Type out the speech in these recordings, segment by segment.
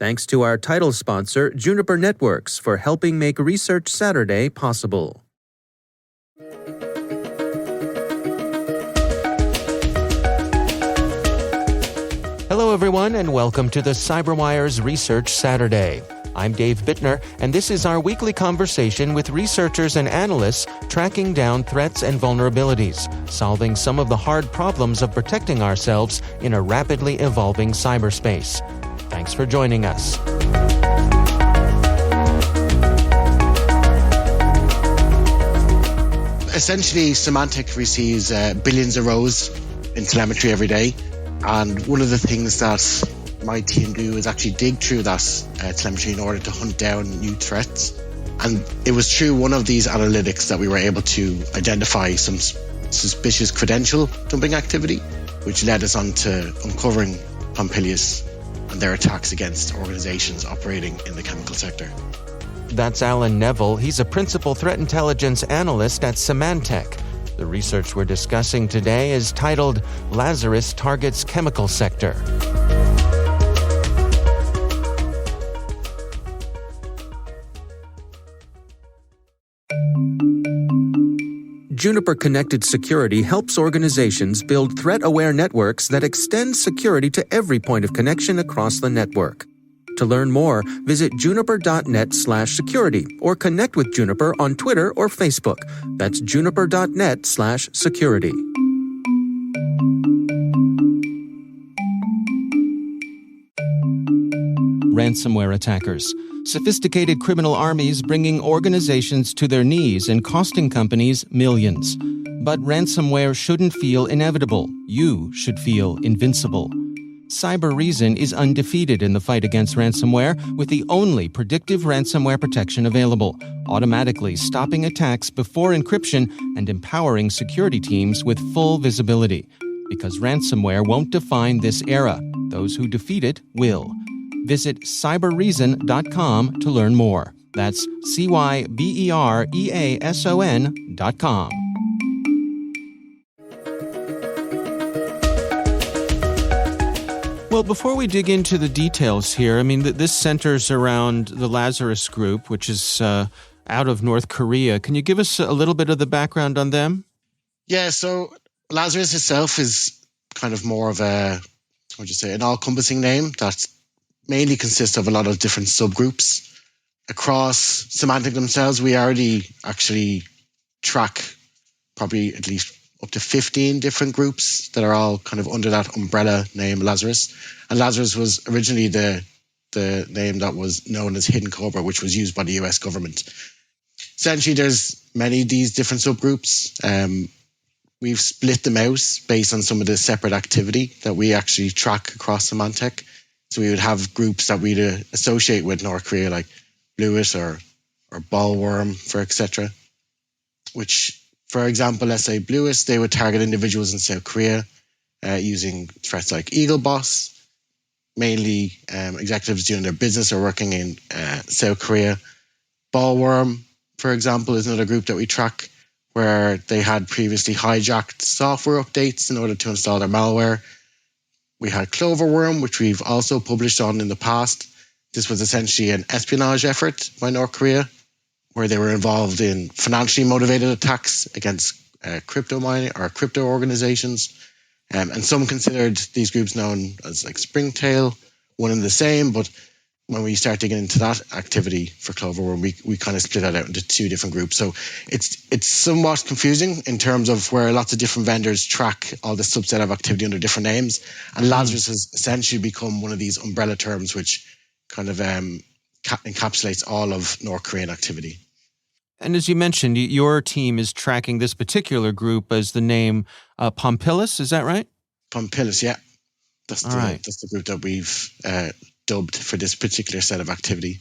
Thanks to our title sponsor, Juniper Networks, for helping make Research Saturday possible. Hello, everyone, and welcome to the CyberWire's Research Saturday. I'm Dave Bittner, and this is our weekly conversation with researchers and analysts tracking down threats and vulnerabilities, solving some of the hard problems of protecting ourselves in a rapidly evolving cyberspace. Thanks for joining us. Essentially, Symantec receives billions of rows in telemetry every day. And one of the things that my team do is actually dig through that telemetry in order to hunt down new threats. And it was through one of these analytics that we were able to identify some suspicious credential dumping activity, which led us on to uncovering Pompilius and their attacks against organizations operating in the chemical sector. That's Neville. He's a principal threat intelligence analyst at Symantec. The research we're discussing today is titled Lazarus Targets Chemical Sector. Juniper Connected Security helps organizations build threat-aware networks that extend security to every point of connection across the network. To learn more, visit juniper.net/security or connect with Juniper on Twitter or Facebook. That's juniper.net/security. Ransomware attackers. Sophisticated criminal armies bringing organizations to their knees and costing companies millions. But ransomware shouldn't feel inevitable. You should feel invincible. Cyber Reason is undefeated in the fight against ransomware with the only predictive ransomware protection available, automatically stopping attacks before encryption and empowering security teams with full visibility. Because ransomware won't define this era. Those who defeat it will. Visit cyberreason.com to learn more. That's cybereason.com. Well, before we dig into the details here, this centers around the Lazarus Group, which is out of North Korea. Can you give us a little bit of the background on them? Yeah, so Lazarus itself is kind of more of an all-encompassing name that mainly consists of a lot of different subgroups. Across Symantec themselves, we already actually track probably at least up to 15 different groups that are all kind of under that umbrella name Lazarus. And Lazarus was originally the name that was known as Hidden Cobra, which was used by the US government. Essentially, there's many of these different subgroups. We've split them out based on some of the separate activity that we actually track across Symantec. So we would have groups that we'd associate with North Korea, like Bluet or Ballworm, for etc. Which, for example, let's say Bluet, they would target individuals in South Korea using threats like Eagle Boss, mainly executives doing their business or working in South Korea. Ballworm, for example, is another group that we track where they had previously hijacked software updates in order to install their malware. We had Cloverworm, which we've also published on in the past. This was essentially an espionage effort by North Korea, where they were involved in financially motivated attacks against crypto mining or crypto organizations. And some considered these groups known as like Springtail, one and the same. But when we start digging into that activity for Cloverworm, we kind of split that out into two different groups. So it's somewhat confusing in terms of where lots of different vendors track all this subset of activity under different names. And Lazarus has essentially become one of these umbrella terms which kind of encapsulates all of North Korean activity. And as you mentioned, your team is tracking this particular group as the name Pompilius, is that right? Pompilius, yeah. That's the group that we've dubbed for this particular set of activity.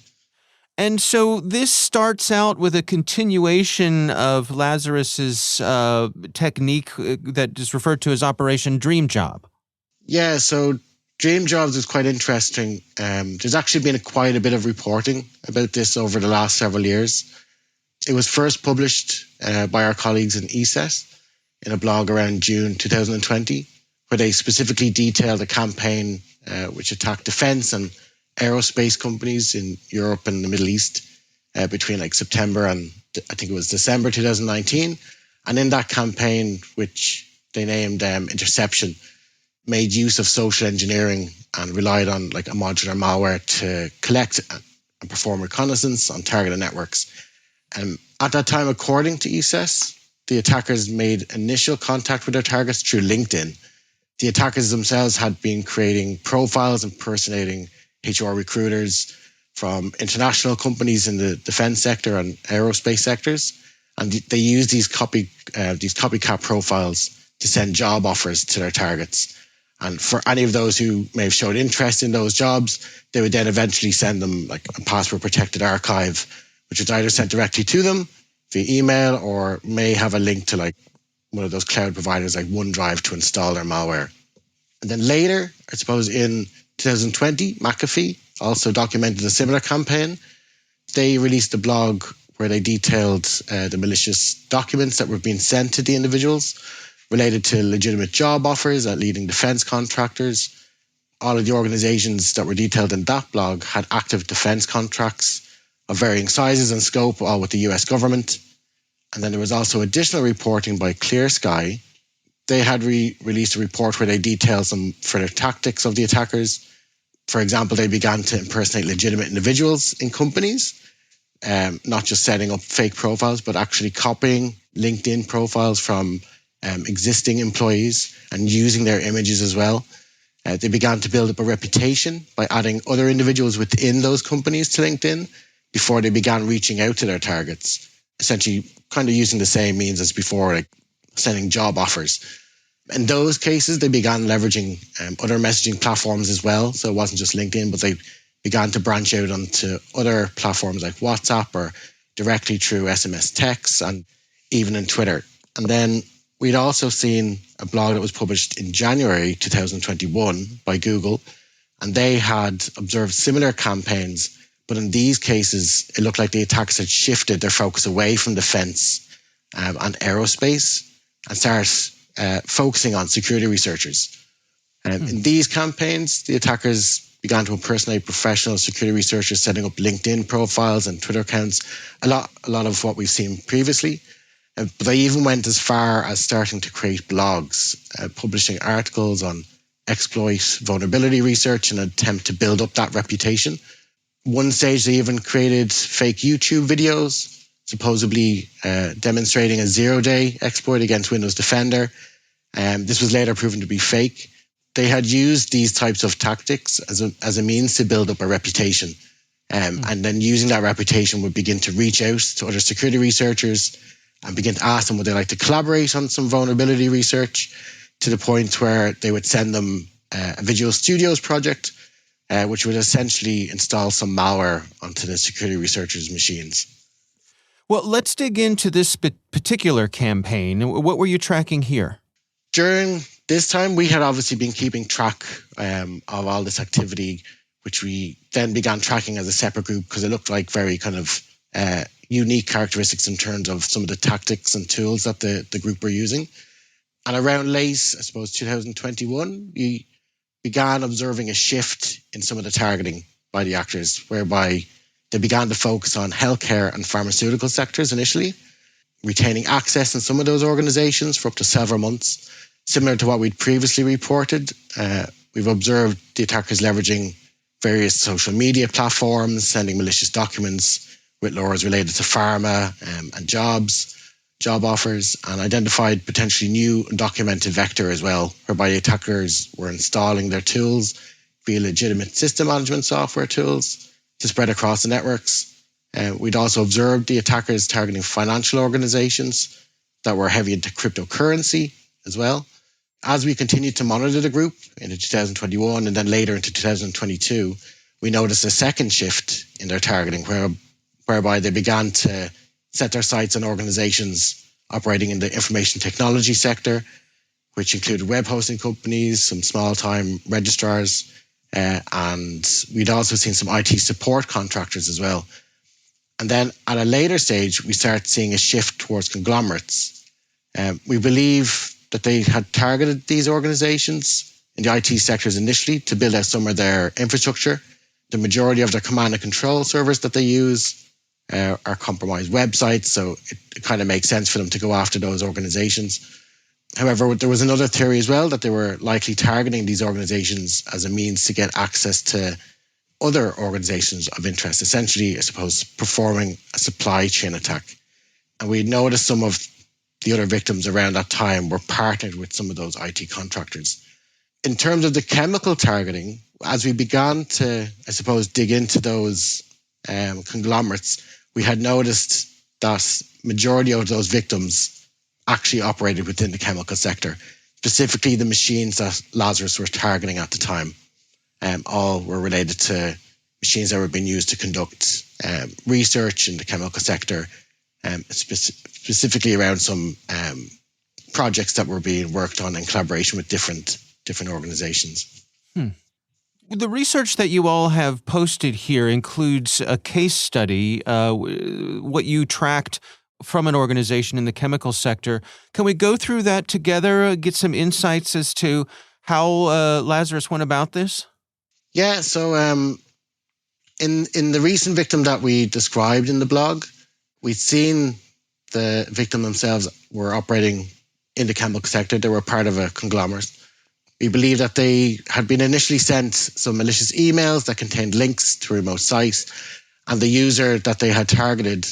And so this starts out with a continuation of Lazarus's technique that is referred to as Operation Dream Job. Yeah, so Dream Jobs is quite interesting. There's actually been quite a bit of reporting about this over the last several years. It was first published by our colleagues in ESET in a blog around June 2020, where they specifically detailed a campaign which attacked defense and aerospace companies in Europe and the Middle East between like September and I think it was December 2019. And in that campaign, which they named Interception, made use of social engineering and relied on like a modular malware to collect and perform reconnaissance on targeted networks. At that time, according to ESES, the attackers made initial contact with their targets through LinkedIn. The attackers themselves had been creating profiles impersonating HR recruiters from international companies in the defense sector and aerospace sectors, and they used these copycat profiles to send job offers to their targets. And for any of those who may have showed interest in those jobs, they would then eventually send them like a password-protected archive, which is either sent directly to them via email or may have a link to like one of those cloud providers like OneDrive to install their malware. And then later, I suppose in 2020, McAfee also documented a similar campaign. They released a blog where they detailed the malicious documents that were being sent to the individuals related to legitimate job offers at leading defense contractors. All of the organizations that were detailed in that blog had active defense contracts of varying sizes and scope, all with the US government. And then there was also additional reporting by Clear Sky. They had released a report where they detailed some further tactics of the attackers. For example, they began to impersonate legitimate individuals in companies, not just setting up fake profiles, but actually copying LinkedIn profiles from existing employees and using their images as well. They began to build up a reputation by adding other individuals within those companies to LinkedIn before they began reaching out to their targets, essentially kind of using the same means as before, like sending job offers. In those cases, they began leveraging other messaging platforms as well. So it wasn't just LinkedIn, but they began to branch out onto other platforms like WhatsApp or directly through SMS texts and even in Twitter. And then we'd also seen a blog that was published in January 2021 by Google, and they had observed similar campaigns, but in these cases, it looked like the attackers had shifted their focus away from defense and aerospace and started focusing on security researchers. In these campaigns, the attackers began to impersonate professional security researchers, setting up LinkedIn profiles and Twitter accounts, a lot of what we've seen previously. But they even went as far as starting to create blogs, publishing articles on exploit vulnerability research in an attempt to build up that reputation. One stage, they even created fake YouTube videos, supposedly demonstrating a zero-day exploit against Windows Defender. This was later proven to be fake. They had used these types of tactics as a means to build up a reputation. And then using that reputation would begin to reach out to other security researchers and begin to ask them would they like to collaborate on some vulnerability research, to the point where they would send them a Visual Studios project, which would essentially install some malware onto the security researchers' machines. Well, let's dig into this particular campaign. What were you tracking here? During this time, we had obviously been keeping track of all this activity, which we then began tracking as a separate group because it looked like very kind of unique characteristics in terms of some of the tactics and tools that the group were using. And around late, I suppose, 2021, we began observing a shift in some of the targeting by the actors, whereby they began to focus on healthcare and pharmaceutical sectors initially, retaining access in some of those organizations for up to several months. Similar to what we'd previously reported, we've observed the attackers leveraging various social media platforms, sending malicious documents with lures related to pharma and job offers, and identified potentially new undocumented vector as well, whereby the attackers were installing their tools via legitimate system management software tools to spread across the networks. We'd also observed the attackers targeting financial organizations that were heavy into cryptocurrency as well. As we continued to monitor the group into 2021 and then later into 2022, we noticed a second shift in their targeting, whereby they began to set their sights on organizations operating in the information technology sector, which included web hosting companies, some small-time registrars, and we'd also seen some IT support contractors as well. And then at a later stage, we start seeing a shift towards conglomerates. We believe that they had targeted these organizations in the IT sectors initially to build out some of their infrastructure The majority of their command and control servers that they use are compromised websites, so it kind of makes sense for them to go after those organizations. However, there was another theory as well that they were likely targeting these organizations as a means to get access to other organizations of interest, essentially, I suppose, performing a supply chain attack. And we noticed some of the other victims around that time were partnered with some of those IT contractors. In terms of the chemical targeting, as we began to, I suppose, dig into those conglomerates, we had noticed that majority of those victims actually operated within the chemical sector, specifically the machines that Lazarus were targeting at the time. All were related to machines that were being used to conduct research in the chemical sector, specifically around some projects that were being worked on in collaboration with different organizations. The research that you all have posted here includes a case study, what you tracked from an organization in the chemical sector. Can we go through that together, get some insights as to how Lazarus went about this? Yeah, so in the recent victim that we described in the blog, we'd seen the victim themselves were operating in the chemical sector. They were part of a conglomerate. We believe that they had been initially sent some malicious emails that contained links to a remote site, and the user that they had targeted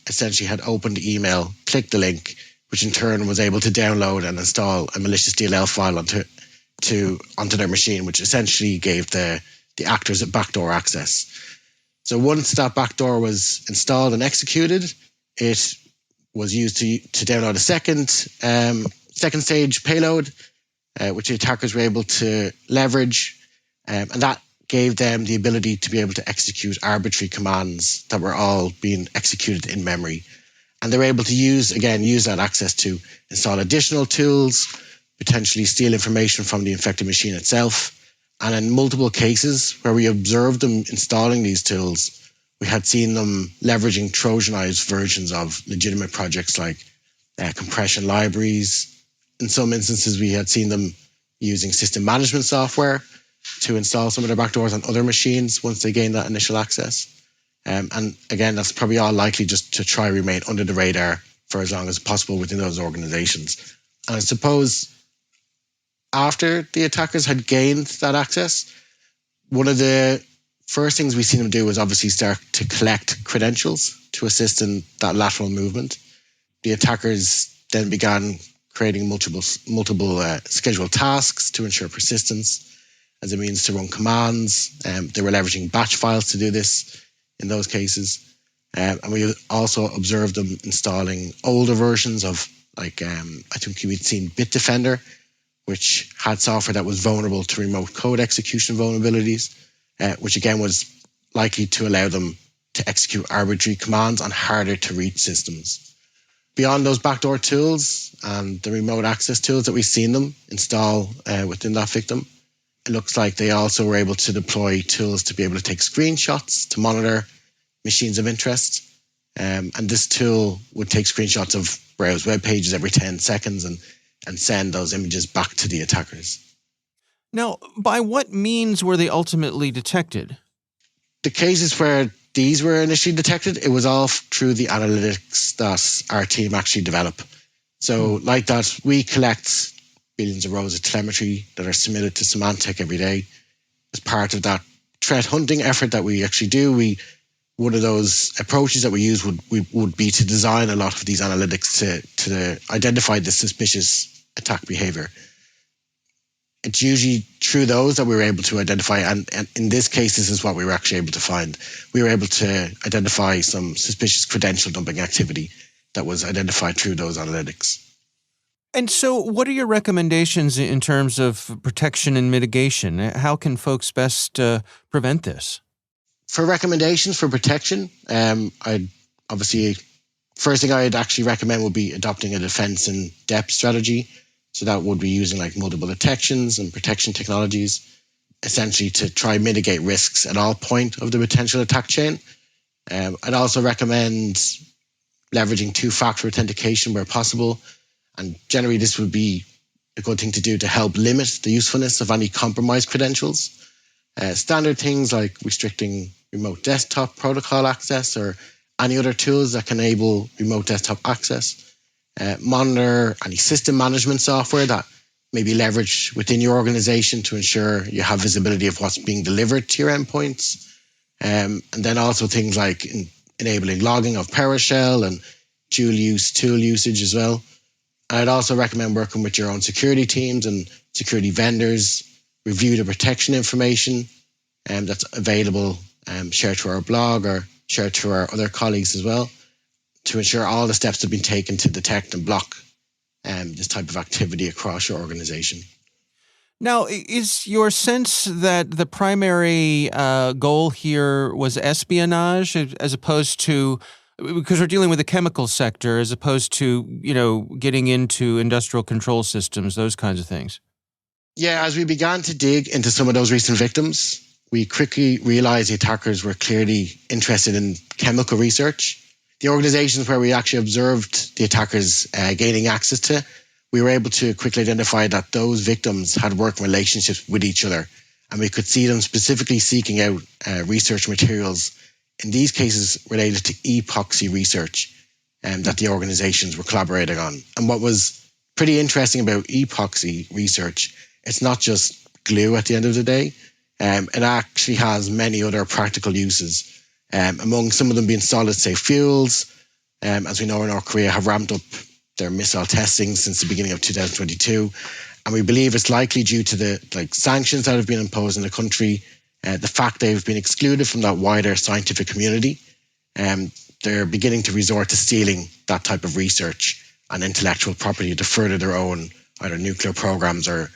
essentially had opened the email, clicked the link, which in turn was able to download and install a malicious DLL file onto their machine, which essentially gave the actors a backdoor access. So once that backdoor was installed and executed, it was used to download a second stage payload, which the attackers were able to leverage, and that gave them the ability to be able to execute arbitrary commands that were all being executed in memory. And they were able to use that access to install additional tools, potentially steal information from the infected machine itself. And in multiple cases where we observed them installing these tools, we had seen them leveraging Trojanized versions of legitimate projects like compression libraries. In some instances, we had seen them using system management software to install some of their backdoors on other machines once they gained that initial access. And again, that's probably all likely just to try remain under the radar for as long as possible within those organizations. And I suppose after the attackers had gained that access, one of the first things we seen them do was obviously start to collect credentials to assist in that lateral movement. The attackers then began creating multiple scheduled tasks to ensure persistence as a means to run commands. They were leveraging batch files to do this in those cases. And we also observed them installing older versions of, I think we'd seen Bitdefender, which had software that was vulnerable to remote code execution vulnerabilities, which again was likely to allow them to execute arbitrary commands on harder to reach systems. Beyond those backdoor tools and the remote access tools that we've seen them install within that victim, it looks like they also were able to deploy tools to be able to take screenshots to monitor machines of interest. And this tool would take screenshots of browse web pages every 10 seconds and send those images back to the attackers. Now, by what means were they ultimately detected? The cases where these were initially detected, it was all through the analytics that our team actually developed. So like that, we collect billions of rows of telemetry that are submitted to Symantec every day. As part of that threat hunting effort that we actually do, one of those approaches that we use would be to design a lot of these analytics to identify the suspicious attack behavior. It's usually through those that we were able to identify, and in this case, this is what we were actually able to find. We were able to identify some suspicious credential dumping activity that was identified through those analytics. And so what are your recommendations in terms of protection and mitigation? How can folks best prevent this? For recommendations for protection, I'd obviously, first thing I'd actually recommend would be adopting a defense in depth strategy. So that would be using like multiple detections and protection technologies, essentially to try mitigate risks at all point of the potential attack chain. I'd also recommend leveraging two-factor authentication where possible. And generally, this would be a good thing to do to help limit the usefulness of any compromised credentials. Standard things like restricting remote desktop protocol access or any other tools that can enable remote desktop access. Monitor any system management software that may be leveraged within your organization to ensure you have visibility of what's being delivered to your endpoints. And then also things like enabling logging of PowerShell and dual-use tool usage as well. I'd also recommend working with your own security teams and security vendors, review the protection information that's available, shared to our blog or shared to our other colleagues as well, to ensure all the steps have been taken to detect and block this type of activity across your organization. Now, is your sense that the primary goal here was espionage as opposed to, because we're dealing with the chemical sector, as opposed to, getting into industrial control systems, those kinds of things? Yeah, as we began to dig into some of those recent victims, we quickly realized the attackers were clearly interested in chemical research. The organizations where we actually observed the attackers gaining access to, we were able to quickly identify that those victims had working relationships with each other, and we could see them specifically seeking out research materials, in these cases related to epoxy research that the organizations were collaborating on. And what was pretty interesting about epoxy research, it's not just glue at the end of the day. It actually has many other practical uses, among some of them being solid-state fuels. As we know, North Korea have ramped up their missile testing since the beginning of 2022. And we believe it's likely due to the sanctions that have been imposed in the country, the fact they've been excluded from that wider scientific community. They're beginning to resort to stealing that type of research and intellectual property to further their own either nuclear programs or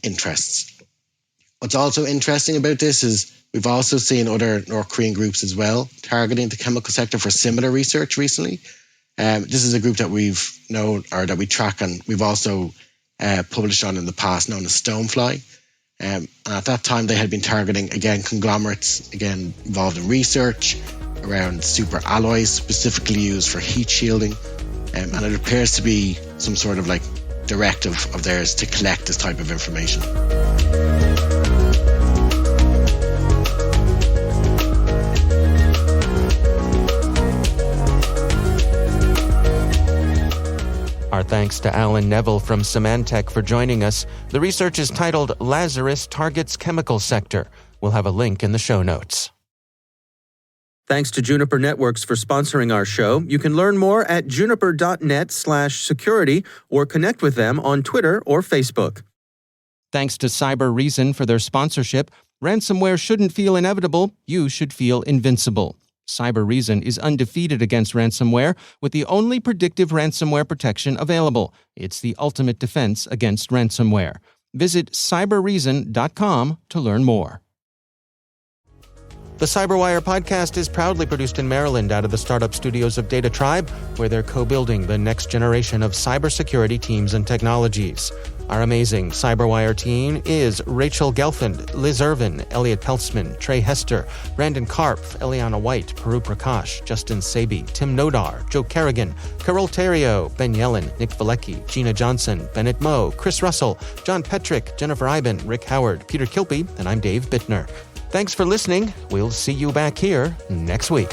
interests. What's also interesting about this is we've also seen other North Korean groups as well targeting the chemical sector for similar research recently. This is a group that we've known or that we track, and we've also published on in the past, known as Stonefly. And at that time, they had been targeting, again, conglomerates, again, involved in research around super alloys, specifically used for heat shielding. And it appears to be some sort of directive of theirs to collect this type of information. Our thanks to Alan Neville from Symantec for joining us. The research is titled Lazarus Targets Chemical Sector. We'll have a link in the show notes. Thanks to Juniper Networks for sponsoring our show. You can learn more at juniper.net/security or connect with them on Twitter or Facebook. Thanks to Cyber Reason for their sponsorship. Ransomware shouldn't feel inevitable. You should feel invincible. Cyber Reason is undefeated against ransomware with the only predictive ransomware protection available. It's the ultimate defense against ransomware. Visit cyberreason.com to learn more. The CyberWire podcast is proudly produced in Maryland out of the startup studios of Data Tribe, where they're co-building the next generation of cybersecurity teams and technologies. Our amazing CyberWire team is Rachel Gelfand, Liz Irvin, Elliot Peltzman, Trey Hester, Brandon Karpf, Eliana White, Paru Prakash, Justin Sabi, Tim Nodar, Joe Kerrigan, Carol Terrio, Ben Yellen, Nick Valecki, Gina Johnson, Bennett Moe, Chris Russell, John Petrick, Jennifer Iben, Rick Howard, Peter Kilpie, and I'm Dave Bittner. Thanks for listening. We'll see you back here next week.